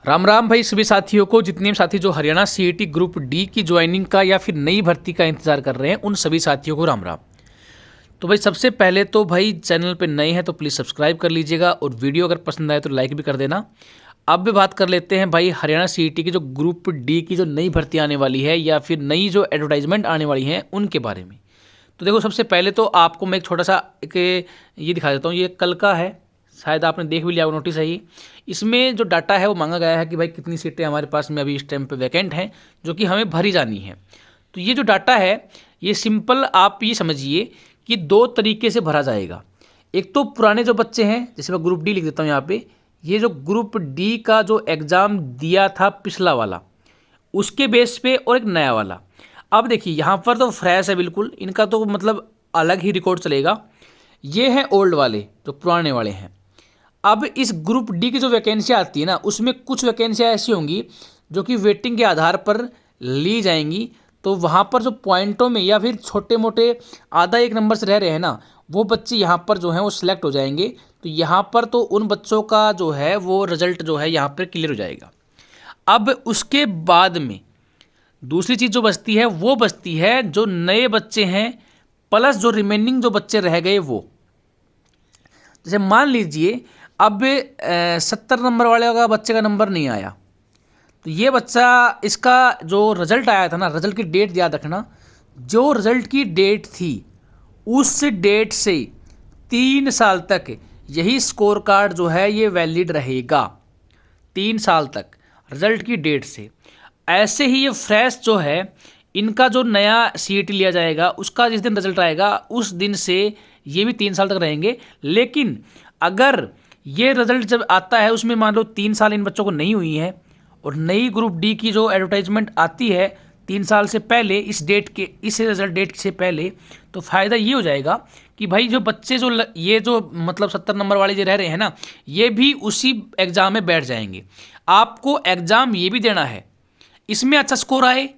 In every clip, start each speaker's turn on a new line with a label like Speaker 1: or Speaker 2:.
Speaker 1: राम राम भाई सभी साथियों को, जितने भी साथी जो हरियाणा सीईटी ग्रुप डी की ज्वाइनिंग का या फिर नई भर्ती का इंतजार कर रहे हैं, उन सभी साथियों को राम राम। तो भाई सबसे पहले तो भाई चैनल पे नए हैं तो प्लीज़ सब्सक्राइब कर लीजिएगा और वीडियो अगर पसंद आए तो लाइक भी कर देना। अब भी बात कर लेते हैं भाई हरियाणा सीईटी की जो ग्रुप डी की जो नई भर्ती आने वाली है या फिर नई जो एडवर्टाइजमेंट आने वाली है उनके बारे में। तो देखो, सबसे पहले तो आपको मैं एक छोटा सा एक ये दिखा देता हूँ। ये कल का है, शायद आपने देख भी लिया होगा, नोटिस है ये। इसमें जो डाटा है वो मांगा गया है कि भाई कितनी सीटें हमारे पास में अभी इस टाइम पे वैकेंट हैं जो कि हमें भरी जानी है। तो ये जो डाटा है ये सिंपल आप ये समझिए कि दो तरीके से भरा जाएगा। एक तो पुराने जो बच्चे हैं, जैसे मैं ग्रुप डी लिख देता हूँ यहाँ पे, ये जो ग्रुप डी का जो एग्ज़ाम दिया था पिछला वाला, उसके बेस पे और एक नया वाला। अब देखिए यहाँ पर तो फ्रेश है बिल्कुल, इनका तो मतलब अलग ही रिकॉर्ड चलेगा। ये हैं ओल्ड वाले जो पुराने वाले हैं। अब इस ग्रुप डी की जो वैकेंसी आती है ना, उसमें कुछ वैकेंसियाँ ऐसी होंगी जो कि वेटिंग के आधार पर ली जाएंगी। तो वहाँ पर जो पॉइंटों में या फिर छोटे मोटे आधा एक नंबर से रह रहे हैं ना, वो बच्चे यहाँ पर जो हैं वो सिलेक्ट हो जाएंगे। तो यहाँ पर तो उन बच्चों का जो है वो रिजल्ट जो है यहाँ पर क्लियर हो जाएगा। अब उसके बाद में दूसरी चीज़ जो बचती है वो बचती है जो नए बच्चे हैं प्लस जो रिमेनिंग जो बच्चे रह गए वो। जैसे मान लीजिए अब 70 नंबर वाले का बच्चे का नंबर नहीं आया, तो ये बच्चा, इसका जो रिज़ल्ट आया था ना, रिज़ल्ट की डेट याद रखना, जो रिज़ल्ट की डेट थी उस डेट से 3 साल तक यही स्कोर कार्ड जो है ये वैलिड रहेगा। 3 साल तक रिज़ल्ट की डेट से। ऐसे ही ये फ्रेश जो है, इनका जो नया सीईटी लिया जाएगा उसका जिस दिन रिजल्ट आएगा उस दिन से ये भी 3 साल तक रहेंगे। लेकिन अगर ये रिजल्ट जब आता है उसमें मान लो 3 साल इन बच्चों को नहीं हुई है और नई ग्रुप डी की जो एडवर्टाइजमेंट आती है 3 साल से पहले, इस डेट के, इस रिजल्ट डेट से पहले, तो फ़ायदा ये हो जाएगा कि भाई जो बच्चे जो ये जो मतलब 70 नंबर वाले जो रह रहे हैं ना, ये भी उसी एग्ज़ाम में बैठ जाएंगे। आपको एग्ज़ाम ये भी देना है, इसमें अच्छा स्कोर आए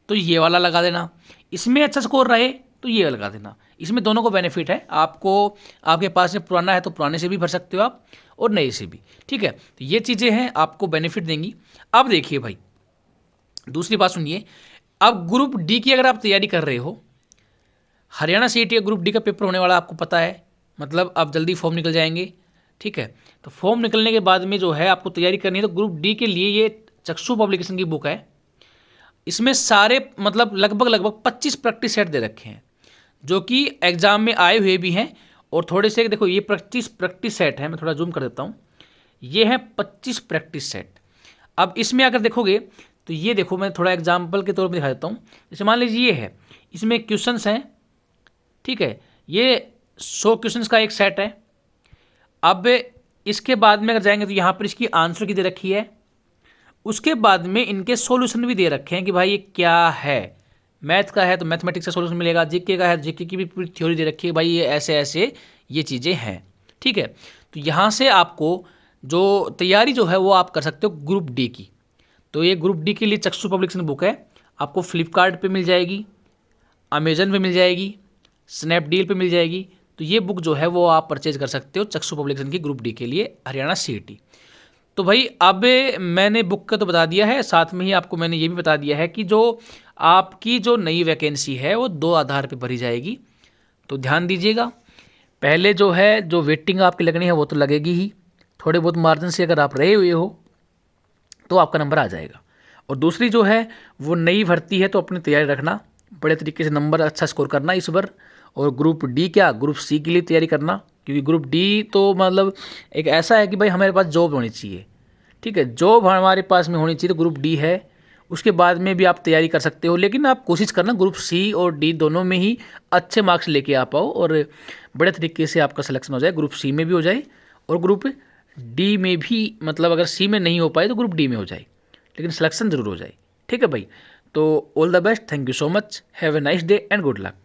Speaker 1: तो ये वाला लगा देना, इसमें अच्छा स्कोर रहे तो ये लगा देना। इसमें दोनों को बेनिफिट है। आपको आपके पास में पुराना है तो पुराने से भी भर सकते हो आप और नए से भी, ठीक है। तो ये चीज़ें हैं, आपको बेनिफिट देंगी। अब देखिए भाई, दूसरी बात सुनिए। अब ग्रुप डी की अगर आप तैयारी कर रहे हो, हरियाणा सीईटी ग्रुप डी का पेपर होने वाला आपको पता है, मतलब अब जल्दी फॉर्म निकल जाएंगे, ठीक है। तो फॉर्म निकलने के बाद में जो है आपको तैयारी करनी है, तो ग्रुप डी के लिए ये चक्षु पब्लिकेशन की बुक है। इसमें सारे मतलब लगभग 25 प्रैक्टिस सेट दे रखे हैं जो कि एग्ज़ाम में आए हुए भी हैं। और थोड़े से देखो, ये 25 प्रैक्टिस सेट है, मैं थोड़ा जूम कर देता हूँ। ये हैं 25 प्रैक्टिस सेट। अब इसमें अगर देखोगे तो ये देखो, मैं थोड़ा एग्जाम्पल के तौर पर दिखा देता हूँ। जैसे मान लीजिए ये है, इसमें क्वेश्चंस हैं, ठीक है। ये 100 क्वेश्चंस का एक सेट है। अब इसके बाद में अगर जाएंगे तो यहाँ पर इसकी आंसर की दे रखी है। उसके बाद में इनके सॉल्यूशन भी दे रखे हैं कि भाई ये क्या है। मैथ का है तो मैथमेटिक्स का सॉल्यूशन मिलेगा, जीके का है तो जीके की भी पूरी थ्योरी दे रखी है, भाई ये ऐसे ऐसे ये चीज़ें हैं, ठीक है। तो यहाँ से आपको जो तैयारी जो है वो आप कर सकते हो ग्रुप डी की। तो ये ग्रुप डी के लिए चक्षु पब्लिकेशन बुक है, आपको फ्लिपकार्ट पे मिल जाएगी, अमेजन पे मिल जाएगी, स्नैपडील पे मिल जाएगी। तो ये बुक जो है वो आप परचेज कर सकते हो चक्षु पब्लिकेशन की ग्रुप डी के लिए, हरियाणा सीईटी। तो भाई अब मैंने बुक का तो बता दिया है, साथ में ही आपको मैंने ये भी बता दिया है कि जो आपकी जो नई वैकेंसी है वो 2 आधार पे भरी जाएगी। तो ध्यान दीजिएगा, पहले जो है जो वेटिंग आपकी लगनी है वो तो लगेगी ही, थोड़े बहुत मार्जिन से अगर आप रहे हुए हो तो आपका नंबर आ जाएगा। और दूसरी जो है वो नई भर्ती है, तो अपनी तैयारी रखना, बड़े तरीके से नंबर अच्छा स्कोर करना इस बार। और ग्रुप डी क्या, ग्रुप सी के लिए तैयारी करना, क्योंकि ग्रुप डी तो मतलब एक ऐसा है कि भाई हमारे पास जॉब होनी चाहिए, ठीक है। जॉब हमारे पास में होनी चाहिए, तो ग्रुप डी है। उसके बाद में भी आप तैयारी कर सकते हो, लेकिन आप कोशिश करना ग्रुप सी और डी दोनों में ही अच्छे मार्क्स लेके आ पाओ और बड़े तरीके से आपका सिलेक्शन हो जाए, ग्रुप सी में भी हो जाए और ग्रुप डी में भी, मतलब अगर सी में नहीं हो पाए तो ग्रुप डी में हो जाए, लेकिन सिलेक्शन ज़रूर हो जाए, ठीक है भाई। तो all the best, thank you so much, have a nice day and good luck.